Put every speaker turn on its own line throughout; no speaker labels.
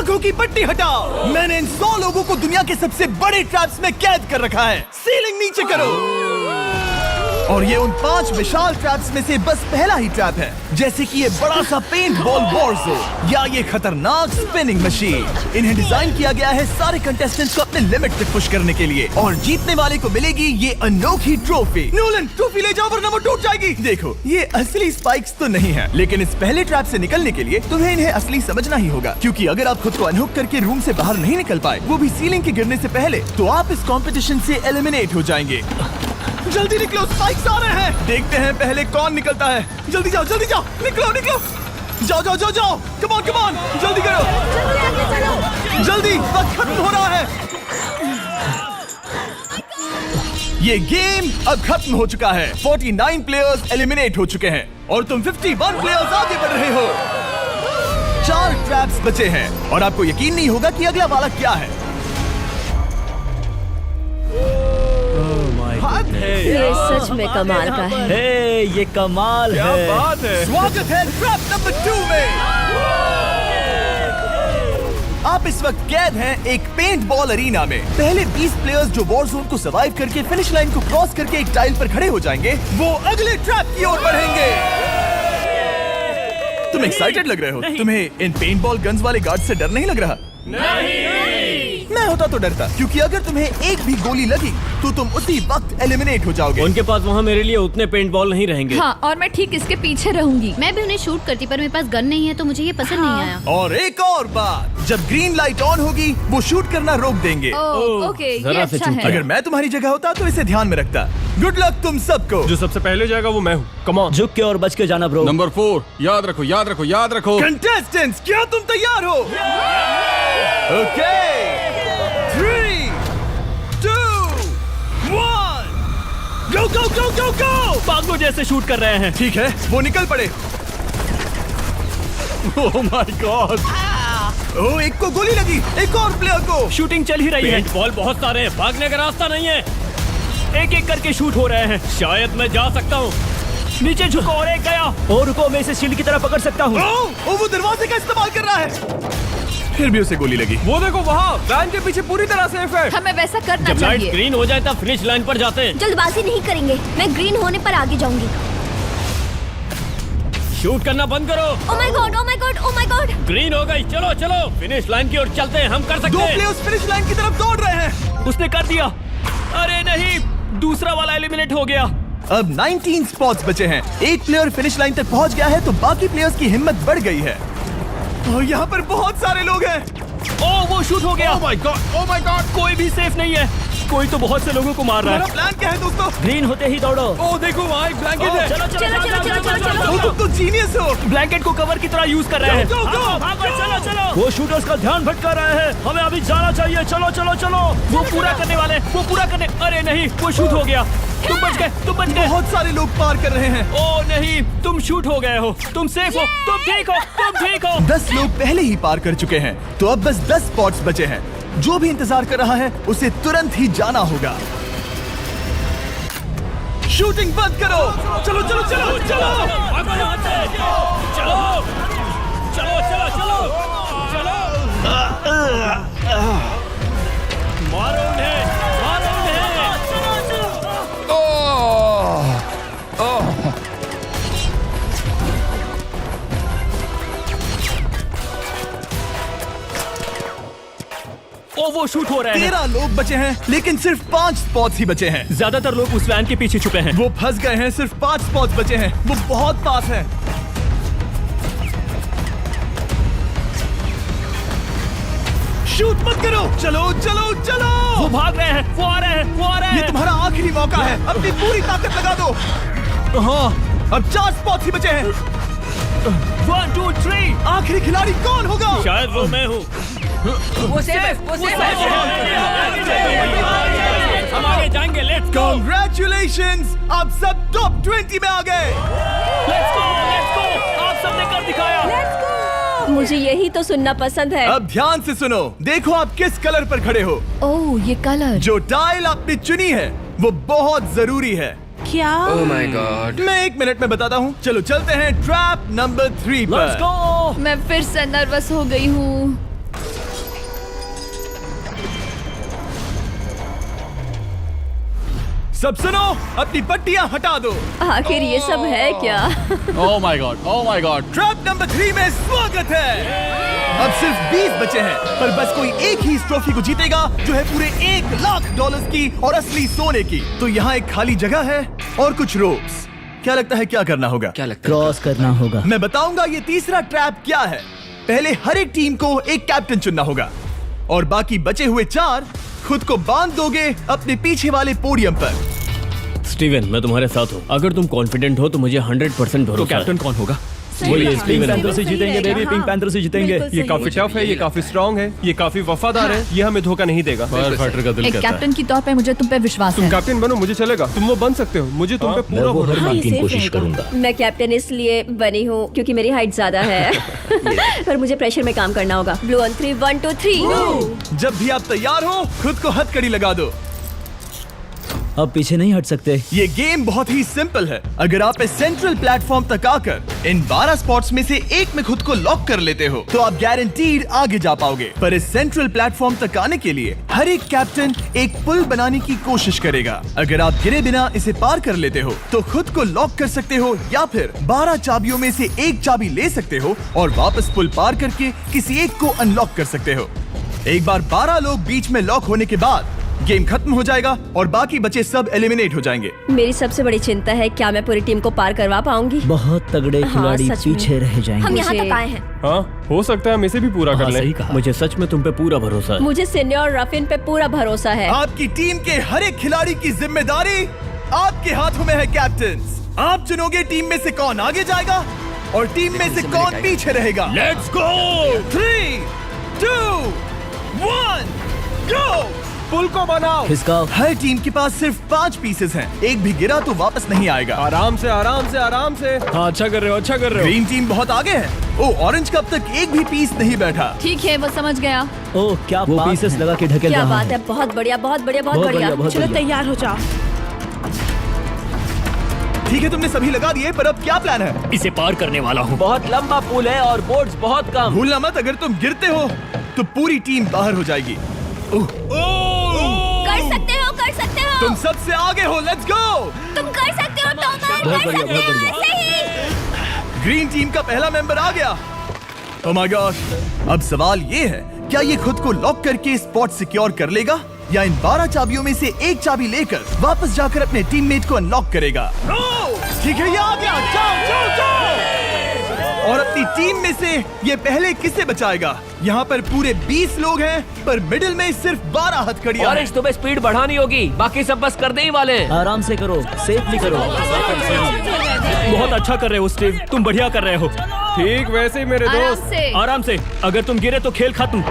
आंखों की पट्टी हटाओ। मैंने इन 100 लोगों को दुनिया के सबसे बड़े ट्रैप्स में कैद कर रखा है। सीलिंग नीचे करो। और ये उन 5 विशाल ट्रैप्स में से बस पहला ही ट्रैप है, जैसे कि ये बड़ा सा पेंट बॉल बोर्जो या ये खतरनाक स्पिनिंग मशीन। इन्हें डिजाइन किया गया है सारे कंटेस्टेंट्स को अपने लिमिट तक पुश करने के लिए, और जीतने वाले को मिलेगी ये अनोखी ट्रॉफी। नोलन, ट्रॉफी ले जाओ वरना वो टूट जाएगी। देखो, ये असली स्पाइक्स तो नहीं है, लेकिन इस पहले ट्रैप से निकलने के लिए तुम्हें इन्हें असली समझना ही होगा, क्योंकि अगर आप खुद को अनहुक करके रूम से बाहर नहीं निकल पाए, वो भी सीलिंग के गिरने से पहले, तो आप इस कॉम्पिटिशन से एलिमिनेट हो जाएंगे। जल्दी निकलो, स्पाइक्स आ रहे हैं। देखते हैं पहले कौन निकलता है। जल्दी जाओ, जल्दी जाओ, निकलो निकलो, जाओ जाओ जाओ जाओ, कम ऑन कम ऑन, जल्दी करो, जल्दी, वक्त खत्म हो रहा है। ये गेम अब खत्म हो चुका है। 49 प्लेयर्स एलिमिनेट हो चुके हैं और तुम 51 प्लेयर्स आगे बढ़ रहे हो। 4 ट्रैप्स बचे हैं और आपको यकीन नहीं होगा कि अगला वाला क्या है।
ये सच में कमाल का है।
हे, ये कमाल
क्या
है।
बात है। स्वागत है ट्रैप नंबर 2 में। आप इस वक्त कैद हैं एक पेंट बॉल अरीना में। पहले 20 प्लेयर्स जो वॉर जोन को सर्वाइव करके फिनिश लाइन को क्रॉस करके एक टाइल पर खड़े हो जाएंगे, वो अगले ट्रैप की ओर बढ़ेंगे। तुम एक्साइटेड लग रहे हो। तुम्हें इन पेंट बॉल गन्स वाले गार्ड से डर नहीं लग रहा? मैं होता तो डरता, क्योंकि अगर तुम्हें एक भी गोली लगी तो तुम उसी वक्त एलिमिनेट हो जाओगे।
उनके पास वहाँ मेरे लिए उतने पेंट बॉल नहीं रहेंगे।
हाँ, और मैं ठीक इसके पीछे रहूंगी।
मैं भी उन्हें शूट करती, पर मेरे पास गन नहीं है तो मुझे ये पसंद नहीं आया।
और एक और बात, जब ग्रीन लाइट ऑन होगी वो शूट करना रोक देंगे।
ओके, ये
जरा से
अच्छा
चूक
है।
अगर मैं तुम्हारी जगह होता तो इसे ध्यान में रखता। गुड लक तुम सबको।
जो सबसे पहले जाएगा वो मैं हूँ। Come on.
झुक के और बच के जाना ब्रो।
नंबर 4, याद रखो याद रखो याद रखो।
कंटेस्टेंट्स, क्या तुम तैयार हो? ओके, 3, 2, 1, गो गो गो गो गो।
पागलों जैसे शूट कर रहे हैं।
ठीक है, वो निकल पड़े।
ओह माय गॉड।
ओह, एक को गोली लगी, एक और प्लेयर को।
शूटिंग चल ही रही है। पेंट बॉल बहुत सारे हैं, भागने का रास्ता नहीं है। एक एक करके शूट हो रहे हैं। शायद मैं जा सकता हूँ। नीचे झुको और एक गया। और रुको, मैं इसे शील्ड की तरह पकड़ सकता हूँ।
ओह, वो दरवाजे का इस्तेमाल कर रहा है। फिर भी उसे गोली लगी।
वो देखो वहाँ, वैन के पीछे पूरी तरह सेफ है।
हमें वैसा करना
जब लाइट
चाहिए।
ग्रीन हो जाए तब फिनिश लाइन पर जाते हैं।
जल्दबाजी नहीं करेंगे, मैं ग्रीन होने पर आगे जाऊंगी।
शूट करना बंद करो।
ओह my God, oh my God, oh my God.
Green हो गई, चलो चलो फिनिश लाइन की ओर चलते हैं। हम कर सकते
2
हैं।
प्लेयर्स फिनिश लाइन की तरफ दौड़ रहे हैं।
उसने कर दिया। अरे नहीं, दूसरा वाला एलिमिनेट हो गया।
अब 19 स्पॉट्स बचे हैं। एक प्लेयर फिनिश लाइन तक पहुंच गया है तो बाकी प्लेयर्स की हिम्मत बढ़ गई है। और यहाँ पर बहुत सारे लोग हैं।
ओह, वो शूट हो गया।
ओह my God, oh my God.
कोई भी सेफ नहीं है। कोई तो बहुत से लोगों को मार रहा
तुम्हारा
है।
प्लान क्या है दोस्तों?
ग्रीन होते ही दौड़ो।
ओह देखो वहाँ एक ब्लैंकेट है।
चलो
चलो, चलो, चलो, चलो, चलो।
तुम तो जीनियस हो।
ब्लैंकेट को कवर की तरह यूज कर रहे हैं।
go, go,
भागो, भागो, चलो चलो। वो शूटर्स का ध्यान भटका रहे हैं। हमें अभी जाना चाहिए। चलो चलो चलो। वो पूरा करने वाले, वो पूरा करने। अरे नहीं, वो शूट हो गया। तुम बच गए, तुम बच गए।
बहुत सारे लोग पार कर रहे हैं।
ओह नहीं, तुम शूट हो गए हो। तुम सेफ हो, तुम ठीक हो, तुम ठीक हो।
10 लोग पहले ही पार कर चुके हैं, तो अब बस 10 स्पॉट्स बचे हैं। जो भी इंतजार कर रहा है उसे तुरंत ही जाना होगा। शूटिंग बंद करो। चलो चलो चलो चलो।
भागो यहाँ से। चलो चलो चलो चलो चलो। मारो उन्हें, मारो उन्हें। ओ, वो शूट हो रहे हैं।
13 लोग बचे हैं, लेकिन सिर्फ 5 स्पॉट्स ही बचे हैं।
ज्यादातर लोग उस वैन के पीछे छुपे हैं।
वो फंस गए हैं। सिर्फ 5 स्पॉट्स बचे हैं। वो बहुत पास है। शूट मत करो। चलो चलो चलो।
वो भाग रहे हैं, वो आ रहे हैं, वो आ रहे
ये
हैं।
तुम्हारा आखिरी मौका है। अपनी पूरी ताकत लगा दो। हाँ, अब 4 स्पॉट्स ही बचे हैं।
1 2 3।
आखिरी खिलाड़ी कौन होगा?
शायद वो मैं हूँ।
वो सेफ है, वो सेफ है।
हम आगे जाएंगे। Let's go,
Congratulations! आप सब टॉप 20 में आ गए।
Let's go, let's go. आप सबने कर दिखाया।
मुझे यही तो सुनना पसंद है।
अब ध्यान से सुनो। देखो आप किस कलर पर खड़े हो।
ओह, ये कलर।
जो टाइल आपने चुनी है वो बहुत जरूरी है।
क्या?
ओह माय गॉड।
मैं 1 मिनट में बताता हूँ। चलो चलते हैं ट्रैप नंबर 3
लेट्स
पर।
गो।
मैं फिर से नर्वस हो गई हूँ।
सब सुनो, अपनी पट्टियां हटा दो।
आखिर ये सब है क्या?
Oh my God. Oh my God.
Trap number 3 में स्वागत है। अब सिर्फ 20 बचे हैं, पर बस कोई एक ही इस ट्रॉफी को जीतेगा जो है पूरे $1,00,000 की और असली सोने की। तो यहाँ एक खाली जगह है और कुछ रोप्स। क्या लगता है क्या करना होगा?
क्या लगता है?
क्रॉस करना होगा।
मैं बताऊंगा ये तीसरा ट्रैप क्या है। पहले हर एक टीम को एक कैप्टन चुनना होगा और बाकी बचे हुए 4 खुद को बांध दोगे अपने पीछे वाले पोडियम पर।
स्टीवन, मैं तुम्हारे साथ हूँ। अगर तुम कॉन्फिडेंट हो तो मुझे 100% भरोसा है।
कैप्टन कौन होगा?
बोलिए,
पिंक पैंथर से जीतेंगे बेबी, पिंक पैंथर से जीतेंगे।
ये काफी टफ है, ये काफी स्ट्रांग है, ये काफी वफादार है, ये हमें धोखा नहीं देगा। फाइटर का दिल
एक कैप्टन की तौर पे मुझे तुम पे विश्वास
तुम
है।
कैप्टन बनो, मुझे चलेगा। तुम वो बन सकते हो, मुझे तुम पे पूरा भरोसा
हाँ,
है।
ये
की
safe
कोशिश
रहेगा।
करूंगा।
मैं कैप्टन इसलिए बनी हूँ क्योंकि मेरी हाइट ज्यादा है। पर मुझे प्रेशर में काम करना होगा। Blue on 3, 1 2 3।
जब भी आप तैयार हो खुद को हथकड़ी लगा दो।
अब पीछे नहीं हट सकते।
ये गेम बहुत ही सिंपल है। अगर आप इस सेंट्रल प्लेटफॉर्म तक आकर इन 12 स्पॉट्स में से एक में खुद को लॉक कर लेते हो तो आप गारंटीड आगे जा पाओगे। पर इस सेंट्रल प्लेटफॉर्म तक आने के लिए हर एक कैप्टन एक पुल बनाने की कोशिश करेगा। अगर आप गिरे बिना इसे पार कर लेते हो तो खुद को लॉक कर सकते हो या फिर 12 चाबियों में से एक चाबी ले सकते हो और वापस पुल पार करके किसी एक को अनलॉक कर सकते हो। एक बार 12 लोग बीच में लॉक होने के बाद गेम खत्म हो जाएगा और बाकी बचे सब एलिमिनेट हो जाएंगे।
मेरी सबसे बड़ी चिंता है क्या मैं पूरी टीम को पार करवा पाऊंगी?
बहुत तगड़े
हाँ,
खिलाड़ी
सच में।
पीछे रह जाएंगे।
हम यहाँ
मुझे-
तक आए हैं।
हाँ, हो सकता है हम इसे भी पूरा कर लें।
सही कहा। मुझे सच में तुम पे पूरा भरोसा है।
मुझे सीनियर रफिन पे पूरा भरोसा है।
आपकी टीम के हर एक खिलाड़ी की जिम्मेदारी आपके हाथों में है कैप्टन। आप चुनोगे टीम में से कौन आगे जाएगा और टीम में से कौन पीछे रहेगा।
Let's go.
3 2 1 गो।
पुल को बनाओ।
खिसकाओ।
हर टीम के पास सिर्फ 5 पीसेस हैं। एक भी गिरा तो वापस नहीं आएगा।
आराम से, आराम से, आराम से। हाँ, अच्छा कर रहे हो, अच्छा कर रहे हो।
ग्रीन टीम बहुत आगे है। ओ, ऑरेंज कब तक एक भी पीस नहीं बैठा।
ठीक है, वो समझ गया।
ओह, क्या वो पीसेस लगा के ढकेल
क्या
रहा
बात है, बहुत बढ़िया, बहुत बढ़िया, बहुत
बहुत
बढ़िया।
बढ़िया, बहुत
चलो
बढ़िया।
तैयार हो जाओ।
ठीक है, तुमने सभी लगा दिए, पर अब क्या प्लान है?
इसे पार करने वाला हूँ। बहुत लंबा पुल है और बोर्ड्स बहुत कम।
भूलना मत, अगर तुम गिरते हो तो पूरी टीम बाहर हो जाएगी।
कर सकते हो, कर सकते हो।
तुम सबसे आगे हो। Let's go.
तुम कर सकते हो, टॉमर,
बहुत
कर
बढ़िया,
सकते
बहुत
हो।
बढ़िया।
ऐसे ही।
ग्रीन टीम का पहला मेंबर आ गया। ओह माय गॉड। अब सवाल ये है, क्या ये खुद को लॉक करके स्पॉट सिक्योर कर लेगा या इन 12 चाबियों में से एक चाबी लेकर वापस जाकर अपने टीममेट को अनलॉक करेगा? ठीक है, ये आ गया। जाओ जाओ जाओ। और अपनी टीम में से ये पहले किसे बचाएगा? यहाँ पर पूरे 20 लोग हैं, पर मिडिल में सिर्फ 12 हथकड़ियां हैं।
तुम्हें स्पीड बढ़ानी होगी, बाकी सब बस करने ही वाले हैं।
आराम से करो, सेफली करो।
बहुत अच्छा कर रहे हो स्टीव, तुम बढ़िया कर रहे हो।
ठीक वैसे ही मेरे
आराम
दोस्त।
से।
आराम से, अगर तुम गिरे तो खेल खत्म।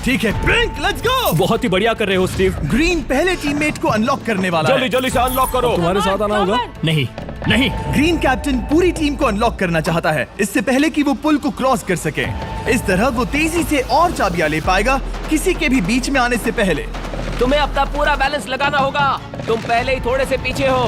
ठीक है, ब्लिंक, लेट्स गो।
बहुत ही बढ़िया कर रहे हो स्टीव।
ग्रीन पहले टीममेट को अनलॉक करने वाला है।
जल्दी से अनलॉक करो।
तुम्हारे साथ आना होगा।
नहीं नहीं,
ग्रीन कैप्टन पूरी टीम को अनलॉक करना चाहता है इससे पहले कि वो पुल को क्रॉस कर सके। इस तरह वो तेजी से और चाबियां ले पाएगा किसी के भी बीच में आने से पहले।
तुम्हें अपना पूरा बैलेंस लगाना होगा, तुम पहले ही थोड़े से पीछे हो।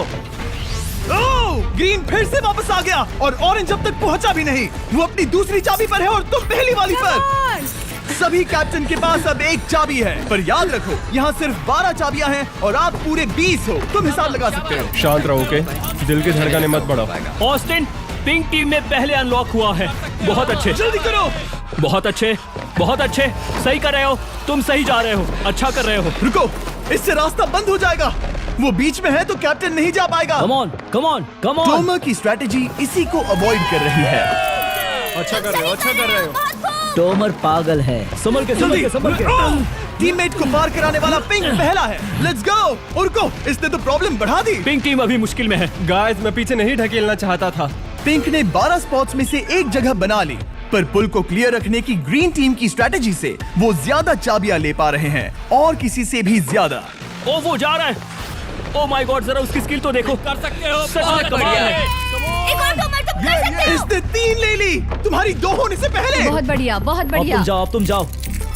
ओह, ग्रीन फिर से वापस आ गया और ऑरेंज अब तक पहुंचा भी नहीं। वो अपनी दूसरी चाबी पर है और तुम पहली वाली पर। सभी कैप्टन के पास अब एक चाबी है, पर याद रखो यहाँ सिर्फ 12 चाबियां हैं और आप पूरे 20 हो। तुम हिसाब लगा सकते हो।
शांत रहो, ओके? दिल की धड़कनें मत बढ़ाओ।
ऑस्टिन पिंक टीम में पहले अनलॉक हुआ है। बहुत अच्छे,
जल्दी करो।
बहुत अच्छे, बहुत अच्छे। सही कर रहे हो, तुम सही जा रहे हो, अच्छा कर रहे हो।
रुको, इससे रास्ता बंद हो जाएगा। वो बीच में है तो कैप्टन नहीं जा पाएगा।
Come on, come on, come on.
Tomar की स्ट्रेटेजी इसी को अवॉइड कर रही है।
अच्छा कर रहे हो, अच्छा कर रहे हो।
टोमर पागल है। संभल के, संभल के, संभल के।
टीममेट को पार कराने वाला पिंक पहला है। Let's go. रुको, इसने तो प्रॉब्लम बढ़ा दी।
पिंक टीम अभी मुश्किल में है।
गाइस, मैं पीछे नहीं ढकेलना चाहता था।
पिंक ने 12 स्पॉट्स में से एक जगह बना ली, पर पुल को क्लियर रखने की ग्रीन टीम की स्ट्रेटेजी से वो ज्यादा चाबियां ले पा रहे हैं और किसी से भी ज्यादा।
ओ, वो जा रहा है। ओ माय गॉड, जरा उसकी स्किल तो देखो। कर सकते हो, सच में कमाल है।
एक और टॉमर, तुम कर सकते हो।
इसने 3 ले ली, तुम्हारी 2 होने से पहले।
बहुत बढ़िया, बहुत
अब
बढ़िया।
तुम जाओ, अब तुम जाओ।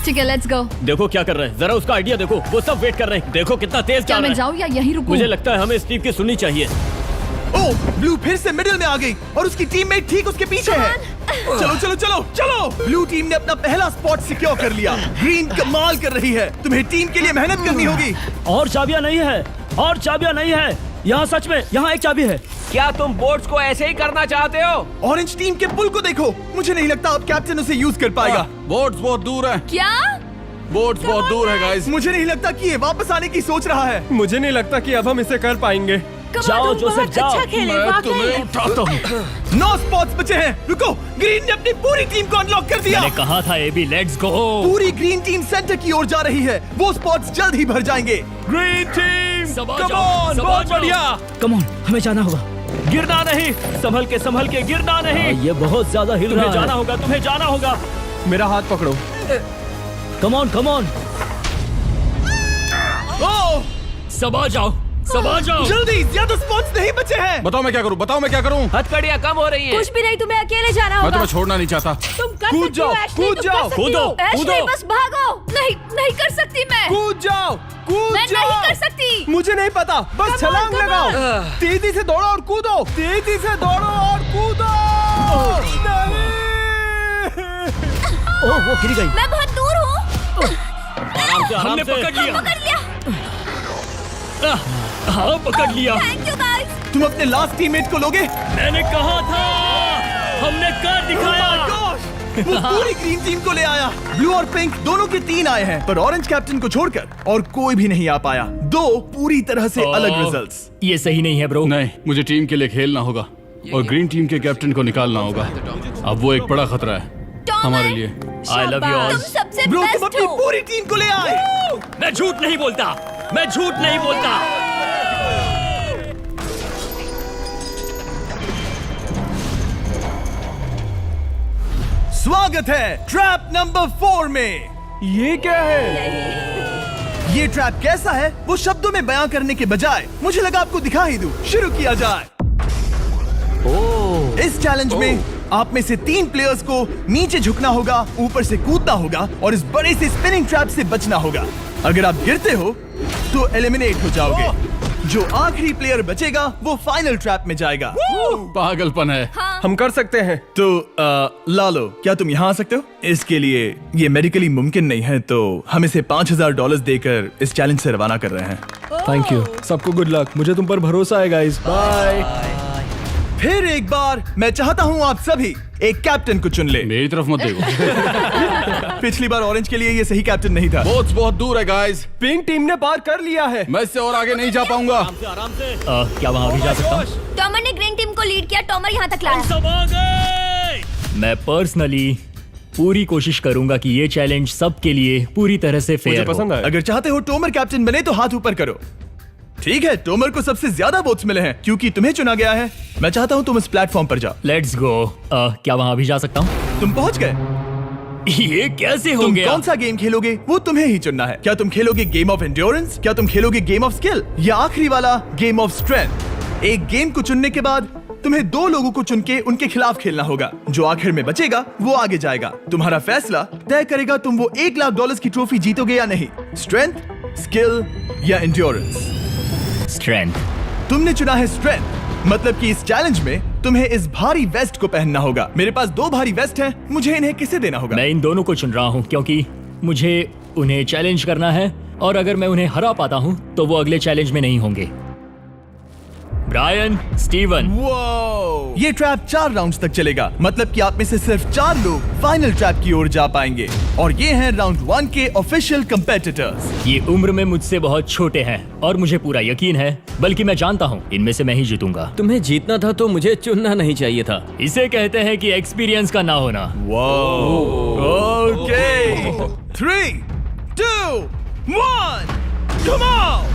ठीक है, लेट्स गो।
देखो क्या कर रहे हैं, जरा उसका आइडिया देखो। वो सब वेट कर रहे हैं, देखो कितना तेज
क्या
चल
मैं
रहा है।
जाऊँ या यहीं रुकूं?
मुझे लगता है हमें स्टीव की सुननी चाहिए।
ओ, ब्लू फिर से मिडिल में आ गई और उसकी टीममेट ठीक उसके पीछे है। चलो चलो चलो चलो। ब्लू टीम ने अपना पहला स्पॉट सिक्योर कर लिया। ग्रीन कमाल कर रही है। तुम्हें टीम के लिए मेहनत करनी होगी।
और चाबियां नहीं है, और चाबियां नहीं है यहाँ, सच में यहाँ एक चाबी है।
क्या तुम बोट्स को ऐसे ही करना चाहते हो?
ऑरेंज टीम के पुल को देखो, मुझे नहीं लगता अब कैप्टन उसे यूज कर पाएगा।
बोट्स बहुत दूर है,
क्या?
बोट्स बहुत दूर है गाइस।
मुझे नहीं लगता कि ये वापस आने की सोच रहा है।
मुझे नहीं लगता कि अब हम इसे कर पाएंगे।
जाओ जोसेफ जाओ।
मैं तुम्हें उठाता हूँ।
9 स्पॉट्स बचे हैं। रुको, ग्रीन ने अपनी पूरी टीम को अनलॉक कर दिया।
मैंने कहा था एबी, लेट्स गो।
पूरी ग्रीन टीम सेंटर की ओर जा रही है। वो स्पॉट्स जल्द ही भर जाएंगे।
ग्रीन टीम,
सबा
कम
जाओ,
ऑन,
सबा
बहुत
जाओ।
बढ़िया।
कम ऑन, हमें जाना होगा। गिरना नहीं, संभल के गिरना नहीं। ये बहुत ज्यादा हिल रहा है। जाना होगा, तुम्हें जाना होगा।
मेरा हाथ पकड़ो।
कम ऑन।
ओह,
सबा जाओ।
जल्दी, ज्यादा स्पॉट्स नहीं बचे हैं।
बताओ मैं क्या करूँ?
हथकड़ियाँ कम हो रही हैं।
कुछ भी नहीं, तुम्हें अकेले जाना
मैं
होगा।
तुम्हें छोड़ना नहीं चाहता।
तुम कर
कूद
सकती हो,
जाओ,
एशली,
कूद
तुम
जाओ,
कर सकती
कूदो,
हो। एशली,
कूदो।
बस भागो।
नहीं कर सकती मैं।
कूद जाओ,
मैं नहीं कर सकती।
मुझे नहीं पता, बस छलांग लगाओ। तेजी से दौड़ो और कूदो। तेजी से दौड़ो और कूदो।
ओह, वो गिर गई।
मैं बहुत दूर हूँ।
हमने पकड़ लिया। हाँ, पकड़ लिया।
Thank you guys.
तुम अपने लास्ट टीममेट को लोगे?
मैंने कहा था, हमने कर दिखाया।
Oh my gosh! वो पूरी ग्रीन टीम को ले आया। ब्लू और पिंक दोनों के 3 आए हैं, पर ऑरेंज कैप्टन को छोड़कर और कोई भी नहीं आ पाया। 2 पूरी तरह से अलग रिजल्ट्स।
ये सही नहीं है ब्रो।
नहीं, मुझे टीम के लिए खेलना होगा और ग्रीन टीम के कैप्टन को निकालना होगा। अब वो एक बड़ा खतरा है हमारे लिए।
I love you all.
तुम सबसे
ब्रो, तुम
बेस्ट
अपनी
हो।
पूरी टीम को ले आए।
मैं झूठ नहीं बोलता।
स्वागत है ट्रैप नंबर 4 में।
ये क्या है?
ये ट्रैप कैसा है वो शब्दों में बयां करने के बजाय मुझे लगा आपको दिखा ही दूं। शुरू किया जाए। इस चैलेंज में आप में से 3 प्लेयर्स को नीचे झुकना होगा, ऊपर से कूदना होगा और इस बड़े से स्पिनिंग ट्रैप से बचना होगा। अगर आप गिरते हो तो एलिमिनेट हो जाओगे। जो आखिरी प्लेयर बचेगा वो फाइनल ट्रैप में जाएगा।
पागलपन है।
हम कर सकते हैं।
तो लालो, क्या तुम यहाँ आ सकते हो? इसके लिए ये मेडिकली मुमकिन नहीं है, तो हम इसे $5000 देकर इस चैलेंज से रवाना कर रहे हैं।
Thank you. सबको गुड लक। मुझे तुम पर भरोसा है गाइस। बाय।
फिर एक बार मैं चाहता हूँ आप सभी एक कैप्टन को चुन ले।
मेरी तरफ मत देखो।
पिछली बार ऑरेंज के लिए ये सही कैप्टन नहीं था।
बोट्स बहुत दूर है गाइस।
पिंक टीम ने पार कर लिया है।
मैं इससे और आगे नहीं जा पाऊंगा।
आराम से। क्या वहाँ भी जा सकता हूँ?
टॉमर ने ग्रीन टीम को लीड किया, टॉमर यहाँ तक लाया।
सब आ गए। मैं पर्सनली पूरी कोशिश करूंगा कि ये चैलेंज सबके लिए पूरी तरह से
मुझे
फेयर हो।
पसंद आया।
अगर चाहते हो टोमर कैप्टन बने तो हाथ ऊपर करो। ठीक है, टोमर को सबसे ज्यादा वोट्स मिले हैं क्योंकि तुम्हें चुना गया है। मैं चाहता हूँ तुम इस प्लेटफॉर्म पर जाओ।
Let's go. क्या वहाँ भी जा सकता हूँ?
तुम पहुँच गए।
ये कैसे हो
तुम
गया?
कौन सा गेम खेलोगे वो तुम्हें ही चुनना है। क्या तुम खेलोगे गेम ऑफ एंड्योरेंस, क्या तुम खेलोगे गेम ऑफ स्किल, या आखिरी वाला गेम ऑफ स्ट्रेंथ? एक गेम को चुनने के बाद तुम्हें 2 लोगों को चुन के उनके खिलाफ खेलना होगा। जो आखिर में बचेगा वो आगे जाएगा। तुम्हारा फैसला तय करेगा तुम वो $1,00,000 की ट्रॉफी जीतोगे या नहीं। स्ट्रेंथ, स्किल या एंड्योरेंस।
स्ट्रेंथ।
तुमने चुना है स्ट्रेंथ, मतलब कि इस चैलेंज में तुम्हें इस भारी वेस्ट को पहनना होगा। मेरे पास 2 भारी वेस्ट हैं, मुझे इन्हें किसे देना होगा?
मैं इन दोनों को चुन रहा हूँ क्योंकि मुझे उन्हें चैलेंज करना है और अगर मैं उन्हें हरा पाता हूँ तो वो अगले चैलेंज में नहीं होंगे। Brian, Steven.
वो ये ट्रैप 4 राउंड्स तक चलेगा, मतलब कि आप में से सिर्फ 4 लोग फाइनल ट्रैप की ओर जा पाएंगे और ये हैं राउंड 1 के ऑफिशियल कंपेटिटर्स।
ये उम्र में मुझसे बहुत छोटे हैं और मुझे पूरा यकीन है, बल्कि मैं जानता हूँ इनमें से मैं ही जीतूंगा।
तुम्हें जीतना था तो मुझे चुनना नहीं चाहिए था।
इसे कहते हैं कि एक्सपीरियंस का ना होना।
Okay, 3, 2, 1, come on.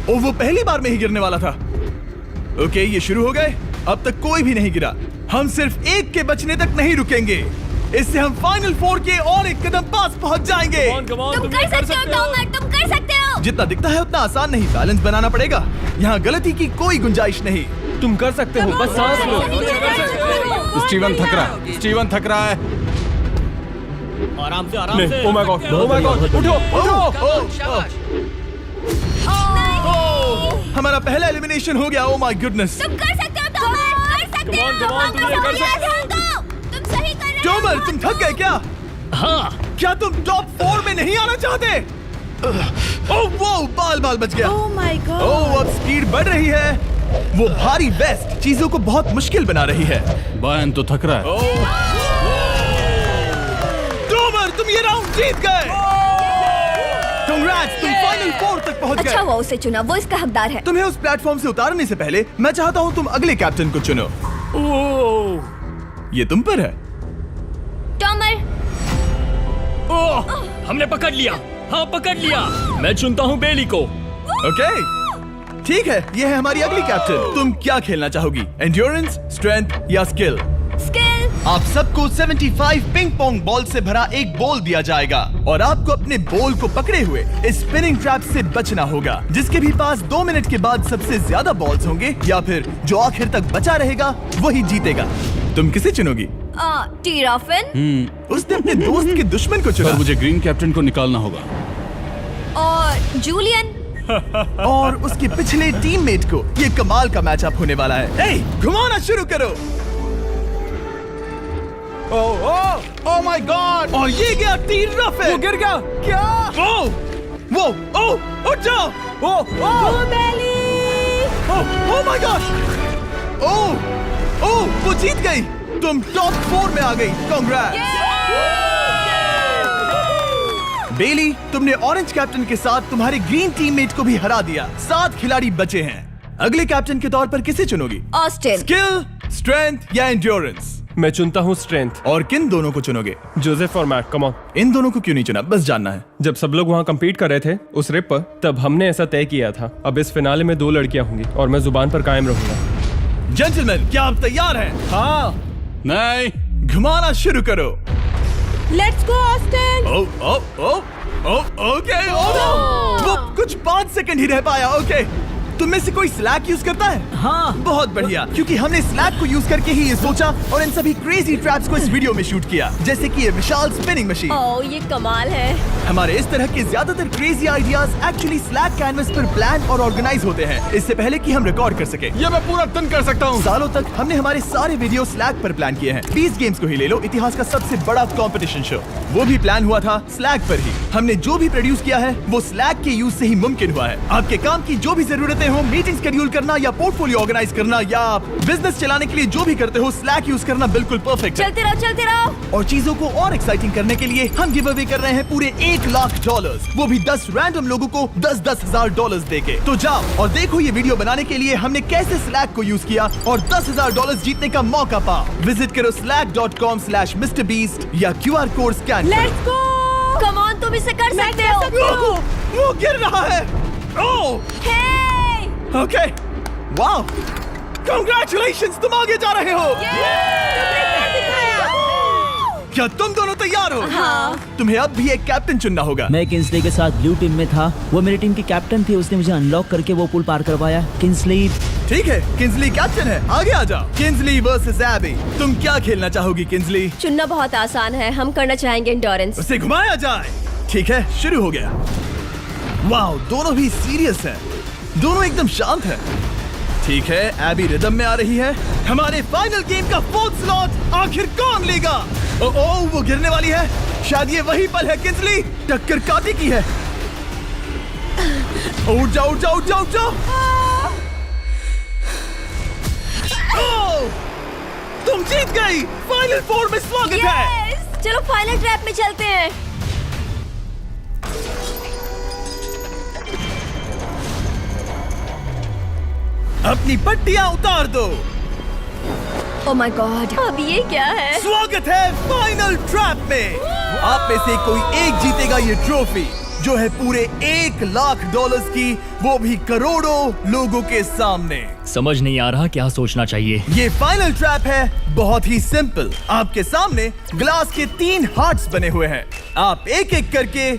ओ, वो पहली बार में ही गिरने वाला था। ओके, ये शुरू हो गए। अब तक कोई भी नहीं गिरा। हम सिर्फ एक के बचने तक नहीं रुकेंगे। इससे हम फाइनल 4 के और एक कदम पास पहुंच जाएंगे।
तुम कर सकते हो टॉमर, तुम कर सकते हो।
जितना दिखता है उतना आसान नहीं, बैलेंस बनाना पड़ेगा। यहाँ गलती की कोई गुंजाइश नहीं।
तुम कर सकते हो, बस सांस लो।
स्टीवन थक रहा है। स्टीवन थक रहा है।
आराम से।
Oh my God, oh my God, उठो, उठो।
हमारा पहला एलिमिनेशन हो गया। Oh my goodness.
तुम कर सकते हो टॉमर, कर सकते हो।
तुम कर सकते
हो। तुम सही कर रहे हो।
टोमर, तुम थक गए क्या?
हाँ।
क्या तुम टॉप 4 में नहीं आना चाहते? ओह वो बाल बच गया।
Oh my God.
ओह अब स्पीड बढ़ रही है। वो भारी वेस्ट चीजों को बहुत मुश्किल बना रही है।
बायन तो थक रहा है।
डोबर तुम ये राउंड जीत गए। Congrats, तुम फाइनल 4 तक पहुंच
अच्छा
गए।
हुआ उसे चुना, वो इसका हकदार है।
तुम्हें उस प्लेटफॉर्म से उतारने से पहले मैं चाहता हूँ तुम अगले कैप्टन को चुनो। ये तुम पर है।
टॉमर,
ओह, हमने पकड़ लिया। हाँ पकड़ लिया। मैं चुनता हूँ बेली को।
ओके ठीक है, ये है हमारी अगली कैप्टन। तुम क्या खेलना चाहोगी, एंड्योरेंस, स्ट्रेंथ या स्किल?
स्किल।
आप सबको 75 पिंग पोंग बॉल से भरा एक बॉल दिया जाएगा और आपको अपने बॉल को पकड़े हुए इस स्पिनिंग ट्रैप से बचना होगा। जिसके भी पास 2 मिनट के बाद सबसे ज्यादा बॉल्स होंगे या फिर जो आखिर तक बचा रहेगा वही जीतेगा। तुम किसे चुनोगी?
टीराफिन
उसने अपने दोस्त के दुश्मन को
पर
चुना
मुझे ग्रीन कैप्टन को निकालना होगा।
और जूलियन।
और उसके पिछले टीममेट को। ये कमाल का मैचअप होने वाला है। ए, घुमाना शुरू करो। ओह माय गॉड! और ये गया टीराफिन। वो गिर गया। क्या? वो उठ जाओ। ओह माय गॉड! ओह वो जीत गई। तुम टॉप 4 में आ गई। कांग्रेट्स। बेली, तुमने ऑरेंज कैप्टन के साथ तुम्हारे ग्रीन टीममेट को भी हरा दिया। 7 खिलाड़ी बचे हैं। अगले कैप्टन के तौर पर किसे चुनोगी?
ऑस्टिन।
स्किल, स्ट्रेंथ या एंड्योरेंस?
मैं चुनता हूँ स्ट्रेंथ।
और किन दोनों को चुनोगे?
जोसेफ और मैट, कम ऑन।
इन दोनों को क्यों नहीं चुना, बस जानना है।
जब सब लोग वहाँ कम्पीट कर रहे थे उस रिप पर, तब हमने ऐसा तय किया था। अब इस फिनाले में 2 लड़कियां होंगी और मैं जुबान पर कायम रहूंगा।
जेंटलमैन, क्या आप तैयार हैं?
हाँ।
नहीं,
घुमाना शुरू करो।
Let's go, Austin.
ओके। वो कुछ 5 सेकंड ही रह पाया। ओके, तुम में से कोई स्लैक यूज करता है?
हाँ।
बहुत बढ़िया, क्योंकि हमने स्लैक को यूज करके ही ये सोचा और इन सभी क्रेजी ट्रैप्स को इस वीडियो में शूट किया, जैसे कि ये विशाल स्पिनिंग मशीन।
ओह ये कमाल है।
हमारे इस तरह के ज्यादातर crazy ideas actually slack canvas पर प्लान और ऑर्गेनाइज होते हैं, इससे पहले कि हम रिकॉर्ड कर सके।
ये मैं पूरा टन कर सकता हूँ।
सालों तक हमने हमारे सारे वीडियो स्लैक पर प्लान किए हैं। 20 गेम्स को ही ले लो, इतिहास का सबसे बड़ा कंपटीशन शो, वो भी प्लान हुआ था स्लैक पर ही। हमने जो भी प्रोड्यूस किया है वो स्लैक के यूज से ही मुमकिन हुआ है। आपके काम की जो भी जरूरतें हो, मीटिंग शेड्यूल करना या पोर्टफोलियो ऑर्गेनाइज करना या आप बिजनेस चलाने के लिए जो भी करते हो, स्लैक यूज करना बिल्कुल परफेक्ट है।
चलते रहो।
और चीजों को और एक्साइटिंग करने के लिए हम गिव अवे कर रहे हैं पूरे $1,00,000, वो भी 10 रैंडम लोगों को $10,000 देके। तो जाओ और देखो ये वीडियो बनाने के लिए हमने कैसे स्लैक को यूज किया और $10,000 जीतने का मौका पा। विजिट करो slack.com/MrBeast या QR कोड स्कैन करो।
Let's go.
कम ऑन, तुम इसे कर सकते हो।
वो गिर रहा है। ओह ओके, वाओ, कांग्रेचुलेशंस, तुम आगे जा रहे हो। क्या तुम दोनों तैयार हो?
हाँ।
तुम्हें अब भी एक कैप्टन चुनना होगा।
मैं किंसली के साथ ब्लू टीम में था। वो मेरी टीम की कैप्टन थी, उसने मुझे अनलॉक करके वो पुल पार करवाया। किंसली।
ठीक है, किंसली कैप्टन है, आगे आ जाओ। किंसली वर्सेस एबी, तुम क्या खेलना चाहोगी किंसली?
चुनना बहुत आसान है, हम करना चाहेंगे एंड्योरेंस।
उसे घुमाया जाए। ठीक है, शुरू हो गया। वाओ, दोनों भी सीरियस हैं, दोनों एकदम शांत हैं। ठीक है, एबी रिदम में आ रही है। हमारे फाइनल गेम का 4th स्लॉट आखिर कौन लेगा? ओह वो गिरने वाली है। शायद ये वही पल है किंसली, टक्कर काटी की है। उठ जाओ। ओह, तुम जीत गई। फाइनल 4 में स्वागत है।
चलो फाइनल ट्रैप में चलते हैं।
अपनी पट्टियां उतार दो।
ओह माय गॉड, अब ये क्या है?
स्वागत है फाइनल ट्रैप में। आप में से कोई एक जीतेगा ये ट्रॉफी, जो है पूरे $1,00,000 की, वो भी करोड़ों लोगों के सामने।
समझ नहीं आ रहा क्या सोचना चाहिए।
ये फाइनल ट्रैप है, बहुत ही सिंपल। आपके सामने ग्लास के 3 हार्ट्स बने हुए हैं। आप एक एक करके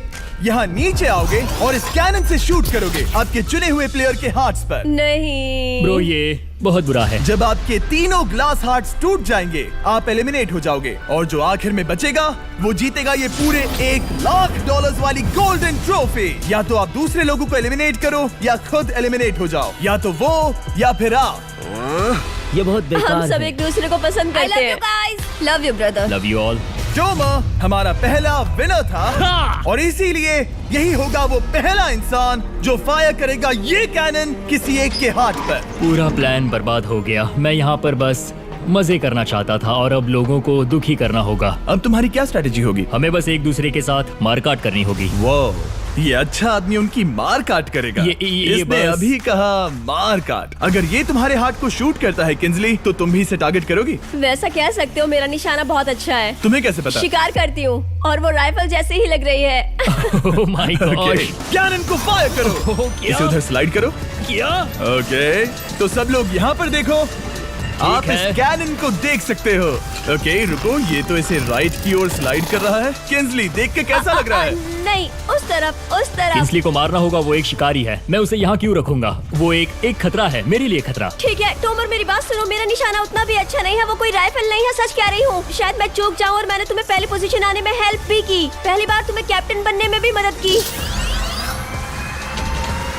यहाँ नीचे आओगे और इस कैनन से शूट करोगे आपके चुने हुए प्लेयर के हार्ट्स पर।
नहीं
ब्रो, ये बहुत बुरा है।
जब आपके तीनों ग्लास हार्ट्स टूट जाएंगे, आप एलिमिनेट हो जाओगे और जो आखिर में बचेगा वो जीतेगा ये पूरे $1,00,000 वाली गोल्डन ट्रॉफी। या तो आप दूसरे लोगों को एलिमिनेट करो या खुद एलिमिनेट हो जाओ, या तो वो या फिर आप।
ये बहुत बेकार
हम सब
है।
एक दूसरे को पसंद करते हैं।
I love you guys.
Love you brother.
Love you all.
Tomar हमारा पहला विनर था और इसीलिए यही होगा वो पहला इंसान जो फायर करेगा ये कैनन किसी एक के हाथ पर।
पूरा प्लान बर्बाद हो गया। मैं यहाँ पर बस मजे करना चाहता था और अब लोगों को दुखी करना होगा।
अब तुम्हारी क्या स्ट्रेटेजी होगी?
हमें बस एक दूसरे के साथ मारकाट करनी होगी।
वो ये अच्छा आदमी उनकी मार काट करेगा।
ये
इसने
बस-
अभी कहा मार काट। अगर ये तुम्हारे हार्ट को शूट करता है किंजली, तो तुम भी इसे टारगेट करोगी?
वैसा कह सकते हो, मेरा निशाना बहुत अच्छा है।
तुम्हें कैसे पता?
शिकार करती हूँ और वो राइफल जैसे ही लग रही है।
ओह माय गॉड।
कैनन को फायर करो। इसे उधर स्लाइड करो।
क्या?
ओके, तो सब लोग यहाँ पर देखो। आप
है।
इस कैनन को देख सकते हो। ओके, रुको, ये तो इसे राइट की ओर स्लाइड कर रहा है। किंजली, देख के कैसा लग रहा है?
नहीं, उस तरफ, उस तरफ।
किंस्ली को मारना होगा, वो एक शिकारी है। मैं उसे यहाँ क्यों रखूंगा? वो एक खतरा है, मेरे लिए खतरा।
ठीक है टोमर, मेरी बात सुनो। मेरा निशाना उतना भी अच्छा नहीं है, वो कोई राइफल नहीं है, सच कह रही हूँ। शायद मैं चूक जाऊँ और मैंने तुम्हें पहली पोजीशन आने में हेल्प भी की। पहली बार तुम्हें कैप्टन बनने में भी मदद की।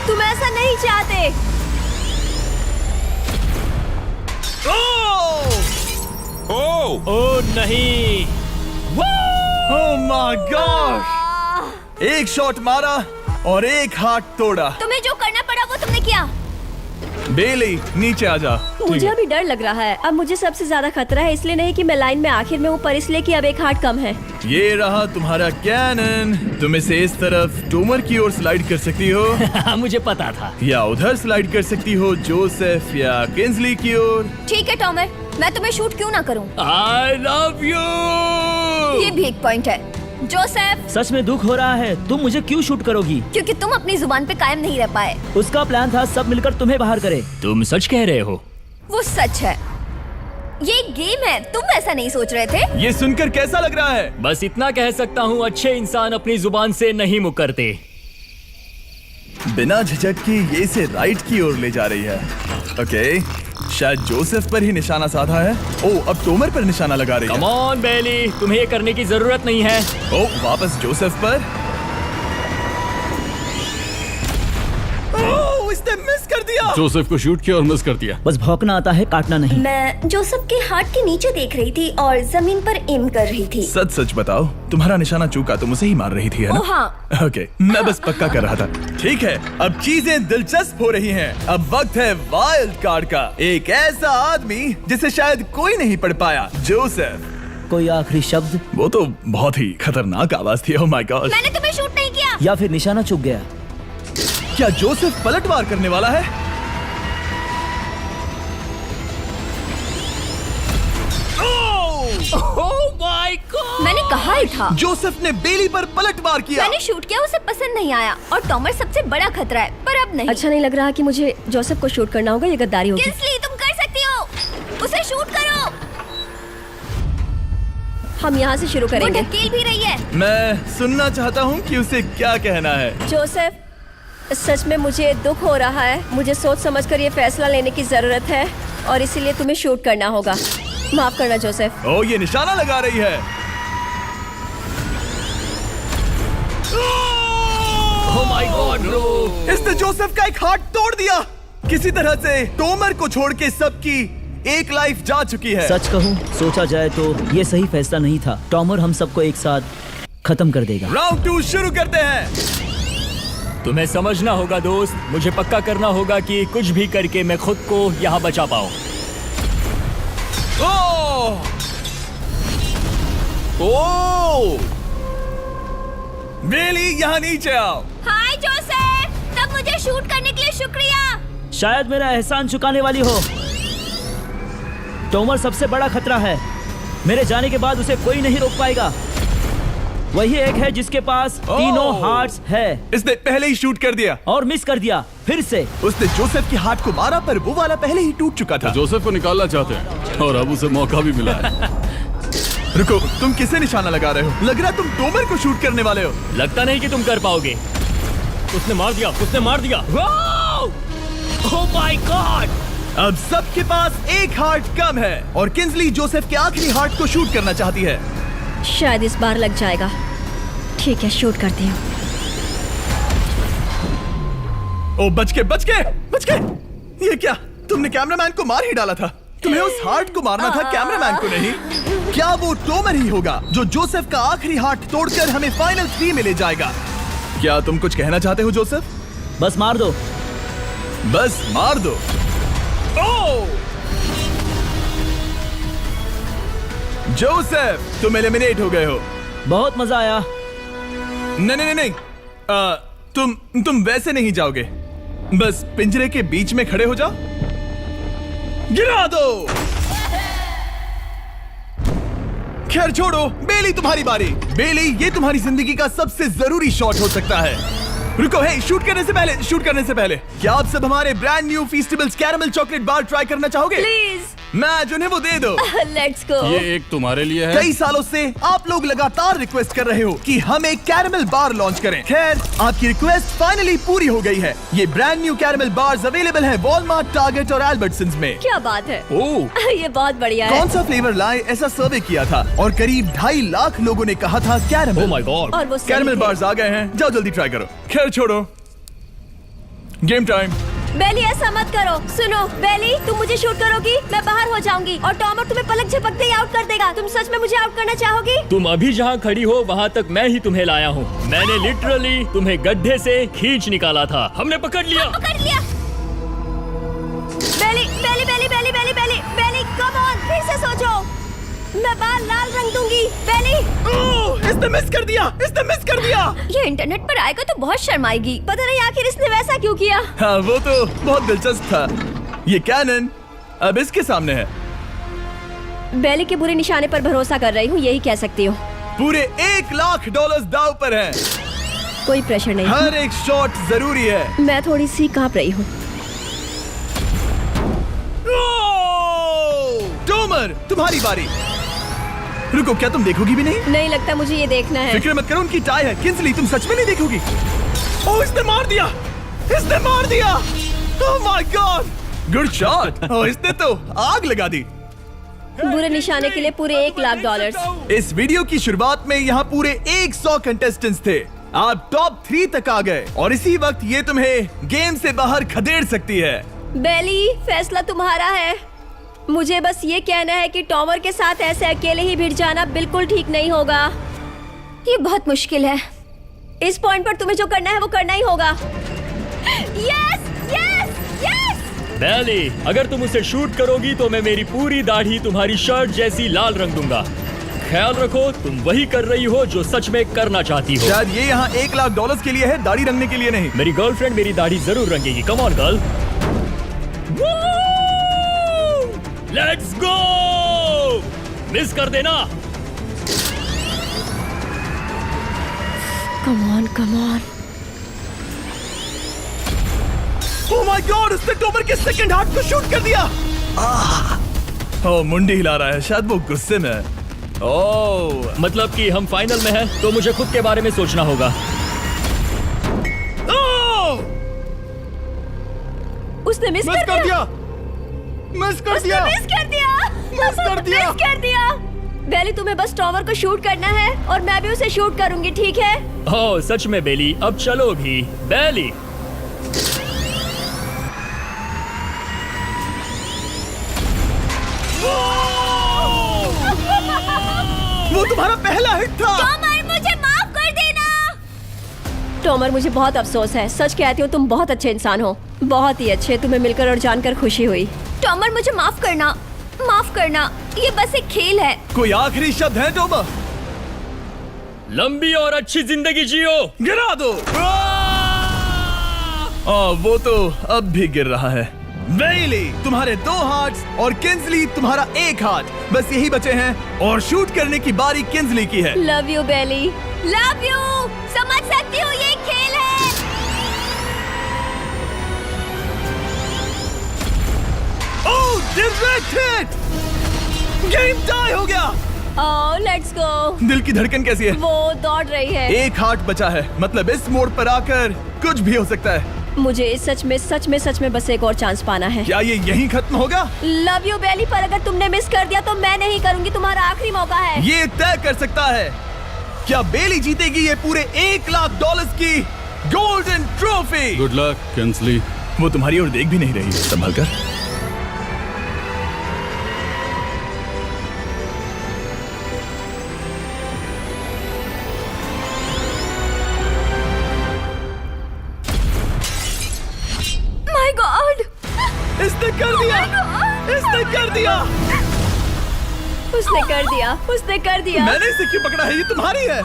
तुम ऐसा नहीं चाहते।
ओह नहीं।
ओह माय गॉड! एक शॉट मारा और एक हाथ तोड़ा।
तुम्हें जो करना पड़ा वो तुमने किया।
बेली, नीचे आ जा।
मुझे अभी डर लग रहा है। अब मुझे सबसे ज्यादा खतरा है, इसलिए नहीं कि मैं लाइन में आखिर में हूँ, पर इसलिए कि अब एक हार्ट कम है।
ये रहा तुम्हारा कैनन। तुम इसे इस तरफ टोमर की ओर स्लाइड कर सकती हो
मुझे पता था।
या उधर स्लाइड कर सकती हो जोसेफ या किंजली की ओर।
ठीक है टॉमर, मैं तुम्हें शूट क्यों ना करूं?
I love you.
ये भी एक पॉइंट है। जोसेफ,
सच में दुख हो रहा है। तुम मुझे क्यों शूट करोगी?
क्योंकि तुम अपनी जुबान पे कायम नहीं रह पाए।
उसका प्लान था सब मिलकर तुम्हें बाहर करे।
तुम सच कह रहे हो?
वो सच है। ये एक गेम है, तुम ऐसा नहीं सोच रहे थे?
ये सुनकर कैसा लग रहा है?
बस इतना कह सकता हूँ, अच्छे इंसान अपनी जुबान से नहीं मुकरते।
बिना झिझक के ये इसे राइट की ओर ले जा रही है। ओके, शायद जोसेफ पर ही निशाना साधा है। ओह, अब टोमर पर निशाना लगा रही है।
कम ऑन बेली, तुम्हें ये करने की जरूरत नहीं है।
ओह, वापस जोसेफ पर। ओह, इसने मिस कर दिया।
जोसेफ को शूट किया और मिस कर दिया।
बस भौंकना आता है, काटना नहीं।
मैं जोसेफ के हार्ट के नीचे देख रही थी और जमीन पर एम कर रही थी।
सच सच बताओ, तुम्हारा निशाना चूका, तुम उसे ही मार रही थी, है ना?
ओह हाँ।
ओके, मैं बस पक्का कर रहा था। ठीक है, अब चीजें दिलचस्प हो रही हैं। अब वक्त है वाइल्ड कार्ड का। एक ऐसा आदमी जिसे शायद कोई नहीं पढ़ पाया, जोसेफ।
कोई आखिरी शब्द?
वो तो बहुत ही खतरनाक आवाज थी। ओह माय गॉड!
मैंने तुम्हें शूट नहीं किया।
या फिर निशाना चूक गया?
क्या जोसेफ पलटवार करने वाला है?
ओह माय गॉड!
मैंने कहा ही था।
जोसेफ ने बेली पर पलटवार किया।
मैंने शूट किया, उसे पसंद नहीं आया और टॉमर सबसे बड़ा खतरा है, पर अब नहीं।
अच्छा नहीं लग रहा कि मुझे जोसेफ को शूट करना होगा, ये गद्दारी होगी।
किंस्ली, तुम कर सकती हो। उसे शूट करो।
हम यहाँ से शुरू
वो
करेंगे।
ढकेल भी रही है।
मैं सुनना चाहता हूँ कि उसे क्या कहना है।
जोसेफ, सच में मुझे दुख हो रहा है। मुझे सोच समझकर ये फैसला लेने की जरूरत है और इसीलिए तुम्हें शूट करना होगा। माफ करना जोसेफ।
ओह, ये निशाना लगा रही है।
ओह माय गॉड ब्रो!
इसने जोसेफ का एक हाथ तोड़ दिया। किसी तरह से टोमर को छोड़ के सबकी एक लाइफ जा चुकी है।
सच कहूँ, सोचा जाए तो ये सही फैसला नहीं था। टॉमर हम सबको एक साथ खत्म कर देगा।
राउंड 2 शुरू करते हैं।
तुम्हें समझना होगा दोस्त, मुझे पक्का करना होगा कि कुछ भी करके मैं खुद को यहाँ बचा पाऊँ।
ओह! ओह! बेली, यहाँ नीचे आओ।
हाय जोसेफ, तब मुझे शूट करने के लिए शुक्रिया।
शायद मेरा एहसान चुकाने वाली हो। टॉमर सबसे बड़ा खतरा है। मेरे जाने के बाद उसे कोई नहीं रोक पाएगा। वही एक है जिसके पास तीनों हार्ट्स है।
इसने पहले ही शूट कर दिया
और मिस कर दिया फिर से।
उसने जोसेफ के हाथ को मारा, पर वो वाला पहले ही टूट चुका था।
जोसेफ को निकालना चाहते हैं और अब उसे मौका भी मिला है।
रुको, तुम किसे निशाना लगा रहे हो? लग रहा तुम टोमर को शूट करने वाले हो।
लगता नहीं कि तुम कर पाओगे। उसने मार दिया, उसने मार दिया। Oh my God!
अब सबके पास एक हार्ट कम है और किंजली जोसेफ के आखिरी हार्ट को शूट करना चाहती है।
शायद इस बार लग जाएगा। ठीक है, शूट करती हूँ।
ओ, बच के! ये क्या? तुमने कैमरामैन को मार ही डाला था। तुम्हें उस हार्ट को मारना था, कैमरामैन को नहीं। क्या वो टोमर ही होगा जो जोसेफ का आखिरी हार्ट तोड़कर हमें फाइनल 3 में ले जाएगा? क्या तुम कुछ कहना चाहते हो जोसेफ?
बस मार दो।
बस मार दो। ओह! जोसेफ, तुम एलिमिनेट हो गए हो।
बहुत मजा आया।
नहीं नहीं नहीं, तुम वैसे नहीं जाओगे। बस पिंजरे के बीच में खड़े हो जाओ। गिरा दो। खैर छोड़ो, बेली तुम्हारी बारी। बेली, ये तुम्हारी जिंदगी का सबसे जरूरी शॉट हो सकता है। रुको, हे, शूट करने से पहले क्या आप सब हमारे brand new Feastables caramel chocolate bar try करना चाहोगे?
प्लीज।
मैं उन्हें वो दे दो।
Let's go.
ये एक तुम्हारे लिए है।
कई सालों से आप लोग लगातार रिक्वेस्ट कर रहे हो कि हम एक कैरमल बार लॉन्च करें। खैर, आपकी रिक्वेस्ट फाइनली पूरी हो गई है। ये brand new caramel bars available है वॉलमार्ट, टारगेट और एल्बर्टसन्स में।
क्या बात है।
ओह,
ये बहुत बढ़िया है।
कौन सा फ्लेवर लाए, ऐसा सर्वे किया था और करीब 2.5 लाख लोगों ने कहा था कैरमल।
Oh my God.
और वो सही
कैरमल
थे।
बार्स आ गए हैं, जाओ जल्दी ट्राई करो। खैर छोड़ो, गेम टाइम।
बेली, ऐसा मत करो। सुनो बेली, तुम मुझे शूट करोगी, मैं बाहर हो जाऊंगी और टॉमर तुम्हें पलक झपकते ही आउट कर देगा। तुम सच में मुझे आउट करना चाहोगी?
तुम अभी जहाँ खड़ी हो वहाँ तक मैं ही तुम्हें लाया हूँ। मैंने लिटरली तुम्हें गड्ढे से खींच निकाला था। हमने पकड़ लिया।
पकड़ लिया। बेली बेली बेली बेली बेली बेली बेली, कम ऑन, फिर से सोचो। मैं बाल लाल रंग दूंगी। बेली,
ओह, इसने मिस कर दिया।
ये इंटरनेट पर आएगा तो बहुत शर्माएगी।
पता नहीं आखिर इसने वैसा क्यों किया।
हाँ, वो तो बहुत दिलचस्प था। ये कैनन अब इसके सामने है।
बेली के बुरे निशाने पर भरोसा कर रही हूँ, यही कह सकती हूँ।
पूरे $1 लाख दाव पर है।
कोई प्रेशर नहीं।
हर एक शॉट जरूरी है।
मैं थोड़ी सी कांप रही हूँ।
टोमर, तुम्हारी बारी। रुको, क्या तुम देखोगी भी नहीं?
नहीं लगता मुझे ये देखना है।
फिक्र मत करो, उनकी टाई है। किंसली, तुम सच में नहीं देखोगी? ओह, इसने मार दिया। Oh my god, good shot. Oh, इसने तो आग लगा दी।
बुरे निशाने के लिए पूरे $1 लाख।
इस वीडियो की शुरुआत में यहाँ पूरे 100 कंटेस्टेंट्स थे। आप टॉप 3 तक आ गए और इसी वक्त ये तुम्हें गेम से बाहर खदेड़ सकती है।
बेली, फैसला तुम्हारा है। मुझे बस ये कहना है कि टॉमर के साथ ऐसे अकेले ही भिड़ जाना बिल्कुल ठीक नहीं होगा।
ये बहुत मुश्किल है।
इस पॉइंट पर तुम्हें जो करना है वो करना ही होगा। Yes yes yes.
बेली, अगर तुम उसे शूट करोगी तो मैं मेरी पूरी दाढ़ी तुम्हारी शर्ट जैसी लाल रंग दूंगा। ख्याल रखो, तुम वही कर रही हो जो सच में करना चाहती हो।
शायद ये यहाँ $1 लाख के लिए है, दाढ़ी रंगने के लिए नहीं।
मेरी गर्लफ्रेंड मेरी दाढ़ी जरूर रंगेगी। Come on girl, let's go. Miss कर देना।
Come on come on.
Oh my god, उसने टोमर के सेकंड हार्ट को शूट कर दिया। ओह, मुंडी हिला रहा है, शायद वो गुस्से में है। ओह,
मतलब कि हम फाइनल में हैं, तो मुझे खुद के बारे में सोचना होगा।
उसने मिस कर दिया।
मिस कर दिया।
बेली, तुम्हें बस टॉमर को शूट करना है और मैं भी उसे शूट करूंगी, ठीक है?
ओह सच में बेली, अब चलो भी। बेली,
वो तुम्हारा पहला हिट था।
टॉमर, मुझे माफ कर देना। टॉमर, मुझे बहुत अफसोस है। सच कहती हूँ, तुम बहुत अच्छे इंसान हो, बहुत ही अच्छे। तुम्हें मिलकर और जानकर खुशी हुई।
टॉमर, मुझे माफ करना। ये बस एक खेल है।
कोई आखिरी शब्द है टोमर?
लंबी और अच्छी जिंदगी जियो।
गिरा दो। वो तो अब भी गिर रहा है। बेली, तुम्हारे 2 हार्ट्स और किंसली तुम्हारा 1 हार्ट बस यही बचे हैं और शूट करने की बारी किंसली की है।
Love you Bailey.
Love you. समझ सकती हूँ, ये एक खेल है।
Oh, direct hit. Game tie हो गया।
Oh, let's go.
दिल की धड़कन कैसी है?
वो दौड़ रही है।
1 हार्ट बचा है, मतलब इस मोड़ पर आकर कुछ भी हो सकता है।
मुझे सच में बस एक और चांस पाना है।
क्या ये यहीं खत्म होगा?
लव यू बेली, पर अगर तुमने मिस कर दिया तो मैं नहीं करूंगी। तुम्हारा आखिरी मौका है।
ये तय कर सकता है क्या बेली जीतेगी ये पूरे $1 लाख की golden trophy.
Good luck Kingsley.
वो तुम्हारी ओर देख भी नहीं रही है, संभल कर। कर दिया।
उसने कर दिया, उसने कर दिया।
मैंने इसे क्यों पकड़ा है? ये तुम्हारी है।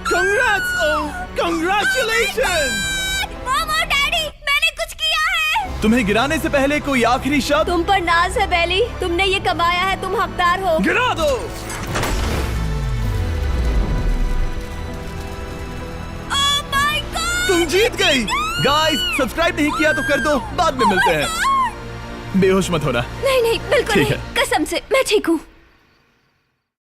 Congrats! Oh, congratulations!
मॉम और डैडी, मैंने कुछ किया है।
तुम्हें गिराने से पहले कोई आखिरी शब्द?
तुम पर नाज है बेली, तुमने ये कमाया है, तुम हकदार हो।
गिरा दो।
Oh my God!
तुम जीत गई। गाइस, सब्सक्राइब नहीं किया तो कर दो, बाद में मिलते हैं। बेहोश मत होना।
नहीं नहीं, बिल्कुल
ठीक
नहीं, कसम से मैं ठीक हूँ।